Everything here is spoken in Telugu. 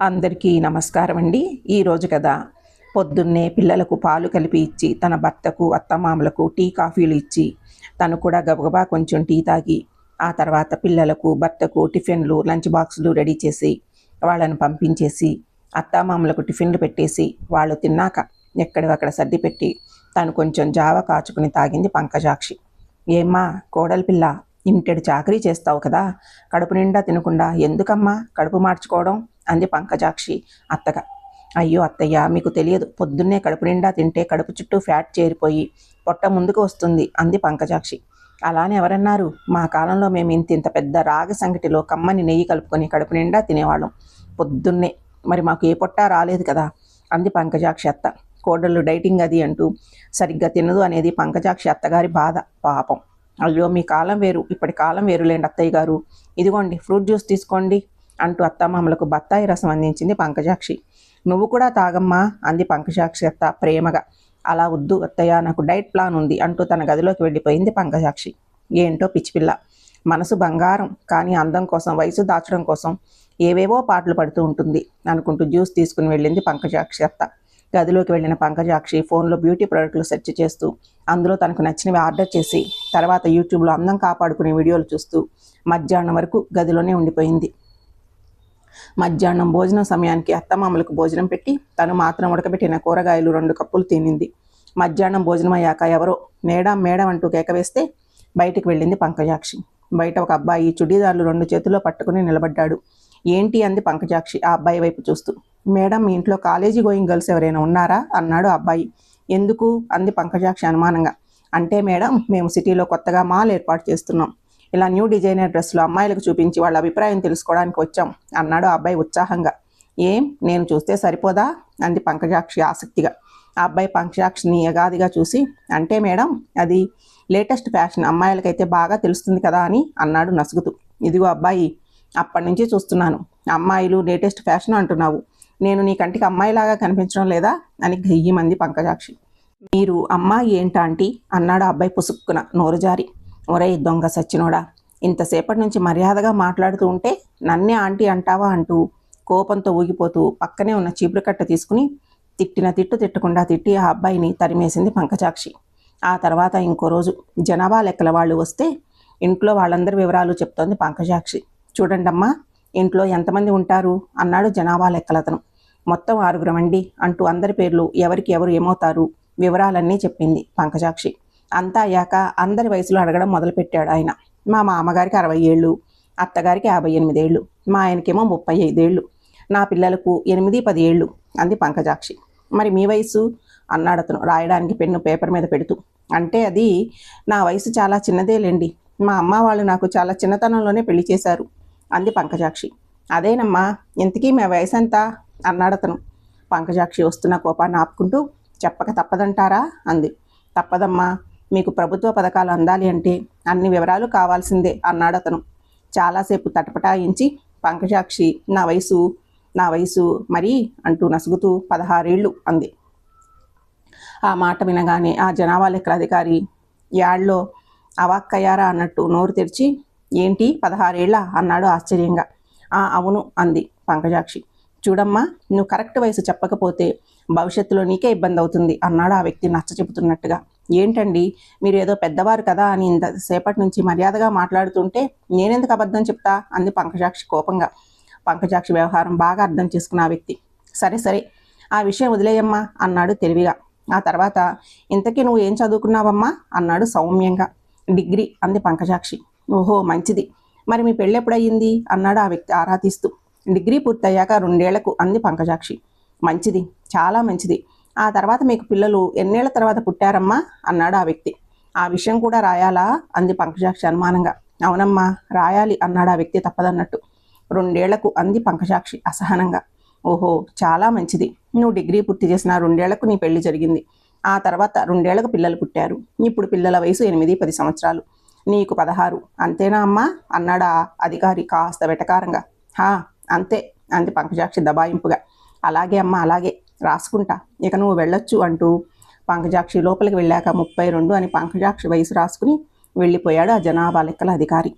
అందరికీ నమస్కారం అండి. ఈరోజు కదా పొద్దున్నే పిల్లలకు పాలు కలిపి ఇచ్చి తన భర్తకు అత్తమామలకు టీ కాఫీలు ఇచ్చి తను కూడా గబగబా కొంచెం టీ తాగి ఆ తర్వాత పిల్లలకు భర్తకు టిఫిన్లు లంచ్ బాక్సులు రెడీ చేసి వాళ్ళని పంపించేసి అత్తమామలకు టిఫిన్లు పెట్టేసి వాళ్ళు తిన్నాక ఎక్కడివక్కడ సర్ది పెట్టి తను కొంచెం జావ కాచుకుని తాగింది పంకజాక్షి. ఏమ్మా కోడలి పిల్ల, ఇంటెడు చాకరీ చేస్తావు కదా, కడుపు నిండా తినకుండా ఎందుకమ్మా కడుపు మార్చుకోవడం అంది పంకజాక్షి అత్తగా. అయ్యో అత్తయ్య, మీకు తెలియదు, పొద్దున్నే కడుపు నిండా తింటే కడుపు చుట్టూ ఫ్యాట్ చేరిపోయి పొట్ట ముందుకు వస్తుంది అంది పంకజాక్షి. అలానే ఎవరన్నారు? మా కాలంలో మేము ఇంత పెద్ద రాగి సంగటిలో కమ్మని నెయ్యి కలుపుకొని కడుపు నిండా తినేవాళ్ళం పొద్దున్నే. మరి మాకు ఏ పొట్ట రాలేదు కదా అంది పంకజాక్షి అత్త. కోడళ్ళు డైటింగ్ అది అంటూ సరిగ్గా తినదు అనేది పంకజాక్షి అత్తగారి బాధ. పాపం. అయ్యో, మీ కాలం వేరు, ఇప్పటి కాలం వేరులేండి అత్తయ్య గారు. ఇదిగోండి ఫ్రూట్ జ్యూస్ తీసుకోండి అంటూ అత్తమామలకు బత్తాయి రసం అందించింది పంకజాక్షి. నువ్వు కూడా తాగమ్మా అంది పంకజాక్షి అత్త ప్రేమగా. అలా వద్దు అత్తయ్య, నాకు డైట్ ప్లాన్ ఉంది అంటూ తన గదిలోకి వెళ్ళిపోయింది పంకజాక్షి. ఏంటో పిచ్చిపిల్ల, మనసు బంగారం, కానీ అందం కోసం వయసు దాచడం కోసం ఏవేవో పాటలు పడుతూ ఉంటుంది అనుకుంటూ జ్యూస్ తీసుకుని వెళ్ళింది పంకజాక్షి అత్త. గదిలోకి వెళ్ళిన పంకజాక్షి ఫోన్లో బ్యూటీ ప్రోడక్ట్లు సెర్చ్ చేస్తూ అందులో తనకు నచ్చినవి ఆర్డర్ చేసి తర్వాత యూట్యూబ్లో అందం కాపాడుకునే వీడియోలు చూస్తూ మధ్యాహ్నం వరకు గదిలోనే ఉండిపోయింది. మధ్యాహ్నం భోజనం సమయానికి అత్తమామలకు భోజనం పెట్టి తను మాత్రం ఉడకబెట్టిన కూరగాయలు 2 కప్పులు తినింది. మధ్యాహ్నం భోజనం అయ్యాక ఎవరో మేడం మేడం అంటూ కేక వేస్తే బయటికి వెళ్ళింది పంకజాక్షి. బయట ఒక అబ్బాయి చుడీదార్లు 2 చేతుల్లో పట్టుకుని నిలబడ్డాడు. ఏంటి అంది పంకజాక్షి ఆ అబ్బాయి వైపు చూస్తూ. మేడం, మీ ఇంట్లో కాలేజీ గోయింగ్ గర్ల్స్ ఎవరైనా ఉన్నారా అన్నాడు అబ్బాయి. ఎందుకు అంది పంకజాక్షి అనుమానంగా. అంటే మేడం, మేము సిటీలో కొత్తగా మాల్ ఏర్పాటు చేస్తున్నాం, ఇలా న్యూ డిజైనర్ డ్రెస్సులు అమ్మాయిలకు చూపించి వాళ్ళ అభిప్రాయం తెలుసుకోవడానికి వచ్చాం అన్నాడు ఆ అబ్బాయి ఉత్సాహంగా. ఏం, నేను చూస్తే సరిపోదా అంది పంకజాక్షి ఆసక్తిగా. ఆ అబ్బాయి పంకజాక్షిని యగాదిగా చూసి, అంటే మేడం, అది లేటెస్ట్ ఫ్యాషన్, అమ్మాయిలకైతే బాగా తెలుస్తుంది కదా అని అన్నాడు నసుగుతూ. ఇదిగో అబ్బాయి, అప్పటి నుంచి చూస్తున్నాను, అమ్మాయిలు లేటెస్ట్ ఫ్యాషన్ అంటున్నావు, నేను నీ కంటికి అమ్మాయిలాగా కనిపించడం లేదా అని గయ్యమంది పంకజాక్షి. మీరు అమ్మాయి ఏంటాంటీ అన్నాడు ఆ అబ్బాయి పుసుక్కున నోరు జారి. ఒరే దొంగ సచ్చినోడా, ఇంతసేపటి నుంచి మర్యాదగా మాట్లాడుతూ ఉంటే నన్నే ఆంటీ అంటావా అంటూ కోపంతో ఊగిపోతూ పక్కనే ఉన్న చీపురు కట్ట తీసుకుని తిట్టకుండా తిట్టి ఆ అబ్బాయిని తరిమేసింది పంకజాక్షి. ఆ తర్వాత ఇంకో రోజు జనాభా లెక్కల వాళ్ళు వస్తే ఇంట్లో వాళ్ళందరి వివరాలు చెప్తోంది పంకజాక్షి. చూడండమ్మా, ఇంట్లో ఎంతమంది ఉంటారు అన్నాడు జనాభా లెక్కలతను. మొత్తం 6 అండి అంటూ అందరి పేర్లు, ఎవరికి ఎవరు ఏమవుతారు వివరాలన్నీ చెప్పింది పంకజాక్షి. అంతా అయ్యాక అందరి వయసులో అడగడం మొదలుపెట్టాడు ఆయన. మా మామగారికి 60 ఏళ్ళు, అత్తగారికి 58 ఏళ్ళు, మా ఆయనకేమో 35 ఏళ్ళు, నా పిల్లలకు 8, 10 ఏళ్ళు అంది పంకజాక్షి. మరి మీ వయసు అన్నాడు అతను రాయడానికి పెన్ను పేపర్ మీద పెడుతూ. అంటే అది నా వయసు చాలా చిన్నదేలేండి, మా అమ్మ వాళ్ళు నాకు చాలా చిన్నతనంలోనే పెళ్లి చేశారు అంది పంకజాక్షి. అదేనమ్మా, ఇంతకీ మీ వయసు ఎంత అన్నాడు అతను. పంకజాక్షి వస్తున్న కోపాన్ని ఆపుకుంటూ, చెప్పక తప్పదంటారా అంది. తప్పదమ్మా, మీకు ప్రభుత్వ పథకాలు అందాలి అంటే అన్ని వివరాలు కావాల్సిందే అన్నాడు అతను. చాలాసేపు తటపటాయించి పంకజాక్షి నా వయసు మరీ అంటూ నసుగుతూ 16 ఏళ్ళు అంది. ఆ మాట వినగానే ఆ జనాభా లెక్కల అధికారి యాడ్లో అవాక్కయ్యారా అన్నట్టు నోరు తెరిచి, ఏంటి 16 ఏళ్ళ అన్నాడు ఆశ్చర్యంగా. అవును అంది పంకజాక్షి. చూడమ్మా, నువ్వు కరెక్ట్ వయసు చెప్పకపోతే భవిష్యత్తులో నీకే ఇబ్బంది అవుతుంది అన్నాడు ఆ వ్యక్తి నచ్చ చెబుతున్నట్టుగా. ఏంటండి, మీరు ఏదో పెద్దవారు కదా అని ఇంతసేపటి నుంచి మర్యాదగా మాట్లాడుతుంటే నేనెందుకు అబద్ధం చెప్తా అంది పంకజాక్షి కోపంగా. పంకజాక్షి వ్యవహారం బాగా అర్థం చేసుకున్న ఆ వ్యక్తి, సరే సరే ఆ విషయం వదిలేయమ్మా అన్నాడు తెలివిగా. ఆ తర్వాత, ఇంతకీ నువ్వు ఏం చదువుకున్నావమ్మా అన్నాడు సౌమ్యంగా. డిగ్రీ అంది పంకజాక్షి. ఓహో మంచిది, మరి మీ పెళ్ళి ఎప్పుడయ్యింది అన్నాడు ఆ వ్యక్తి ఆరా తీస్తూ. డిగ్రీ పూర్తయ్యాక 2 ఏళ్లకు అంది పంకజాక్షి. మంచిది, చాలా మంచిది. ఆ తర్వాత మీకు పిల్లలు ఎన్నేళ్ల తర్వాత పుట్టారమ్మా అన్నాడు ఆ వ్యక్తి. ఆ విషయం కూడా రాయాలా అంది పంకజాక్షి అనుమానంగా. అవునమ్మా రాయాలి అన్నాడు ఆ వ్యక్తి తప్పదన్నట్టు. 2 ఏళ్లకు అంది పంకజాక్షి అసహనంగా. ఓహో చాలా మంచిది, నువ్వు డిగ్రీ పూర్తి చేసిన 2 ఏళ్లకు నీ పెళ్లి జరిగింది, ఆ తర్వాత 2 ఏళ్లకు పిల్లలు పుట్టారు, ఇప్పుడు పిల్లల వయసు 8, 10 సంవత్సరాలు, నీకు 16 అంతేనా అమ్మా అన్నాడు ఆ అధికారి కాస్త వెటకారంగా. అంతే అంది పంకజాక్షి దబాయింపుగా. అలాగే అమ్మ అలాగే, రాసుకుంటా, ఇక నువ్వు వెళ్ళొచ్చు అంటూ పంకజాక్షి లోపలికి వెళ్ళాక 32 అని పంకజాక్షి వయసు రాసుకుని వెళ్ళిపోయాడు ఆ జనాభా లెక్కల అధికారి.